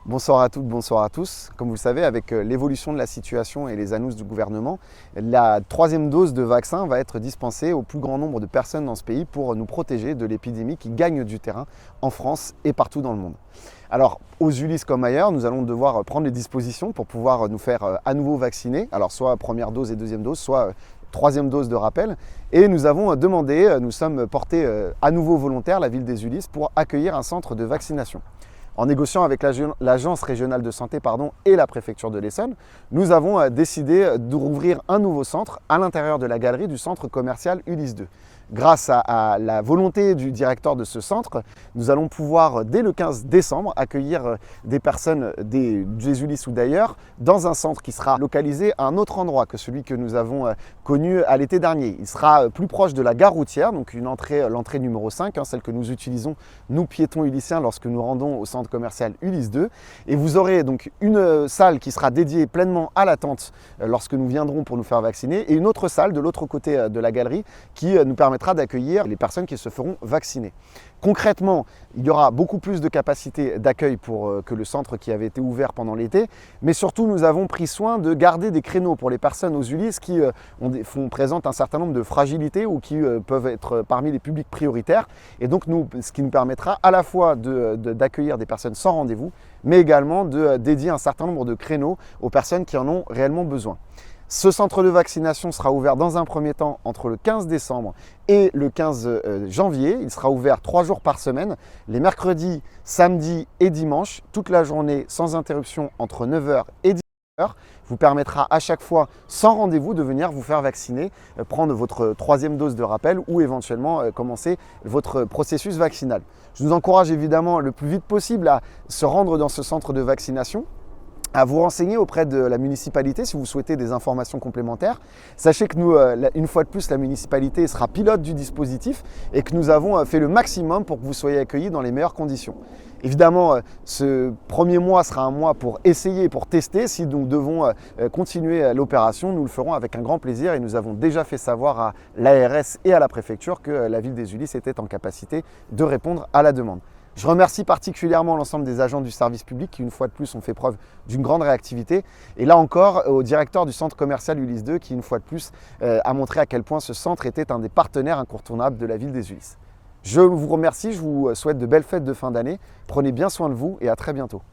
Bonsoir à toutes, bonsoir à tous. Comme vous le savez, avec l'évolution de la situation et les annonces du gouvernement, la troisième dose de vaccin va être dispensée au plus grand nombre de personnes dans ce pays pour nous protéger de l'épidémie qui gagne du terrain en France et partout dans le monde. Alors, aux Ulis comme ailleurs, nous allons devoir prendre les dispositions pour pouvoir nous faire à nouveau vacciner. Alors, soit première dose et deuxième dose, soit troisième dose de rappel. Et nous avons demandé, nous sommes portés à nouveau volontaires, la ville des Ulis, pour accueillir un centre de vaccination. En négociant avec l'agence régionale de santé et la préfecture de l'Essonne, nous avons décidé de rouvrir un nouveau centre à l'intérieur de la galerie du centre commercial Ulis 2. Grâce à la volonté du directeur de ce centre, nous allons pouvoir, dès le 15 décembre, accueillir des personnes des Ulis ou d'ailleurs dans un centre qui sera localisé à un autre endroit que celui que nous avons connu à l'été dernier. Il sera plus proche de la gare routière, donc l'entrée numéro 5, celle que nous utilisons, nous piétons ulyssiens, lorsque nous rendons au centre commercial Ulis 2. Et vous aurez donc une salle qui sera dédiée pleinement à l'attente lorsque nous viendrons pour nous faire vacciner, et une autre salle de l'autre côté de la galerie qui nous permettra d'accueillir les personnes qui se feront vacciner. Concrètement, il y aura beaucoup plus de capacité d'accueil que le centre qui avait été ouvert pendant l'été, mais surtout nous avons pris soin de garder des créneaux pour les personnes aux Ulis qui présentent un certain nombre de fragilités ou qui peuvent être parmi les publics prioritaires, et donc ce qui nous permettra à la fois d'accueillir des personnes sans rendez-vous, mais également de dédier un certain nombre de créneaux aux personnes qui en ont réellement besoin. Ce centre de vaccination sera ouvert dans un premier temps entre le 15 décembre et le 15 janvier. Il sera ouvert 3 jours par semaine, les mercredis, samedis et dimanches, toute la journée sans interruption entre 9h et 10h. Vous permettra à chaque fois, sans rendez-vous, de venir vous faire vacciner, prendre votre troisième dose de rappel ou éventuellement commencer votre processus vaccinal. Je vous encourage évidemment le plus vite possible à se rendre dans ce centre de vaccination, à vous renseigner auprès de la municipalité si vous souhaitez des informations complémentaires. Sachez que nous, une fois de plus, la municipalité sera pilote du dispositif et que nous avons fait le maximum pour que vous soyez accueillis dans les meilleures conditions. Évidemment, ce premier mois sera un mois pour essayer, pour tester. Si nous devons continuer l'opération, nous le ferons avec un grand plaisir, et nous avons déjà fait savoir à l'ARS et à la préfecture que la ville des Ulis était en capacité de répondre à la demande. Je remercie particulièrement l'ensemble des agents du service public qui, une fois de plus, ont fait preuve d'une grande réactivité. Et là encore, au directeur du centre commercial Ulis 2 qui, une fois de plus, a montré à quel point ce centre était un des partenaires incontournables de la ville des Ulis. Je vous remercie, je vous souhaite de belles fêtes de fin d'année. Prenez bien soin de vous et à très bientôt.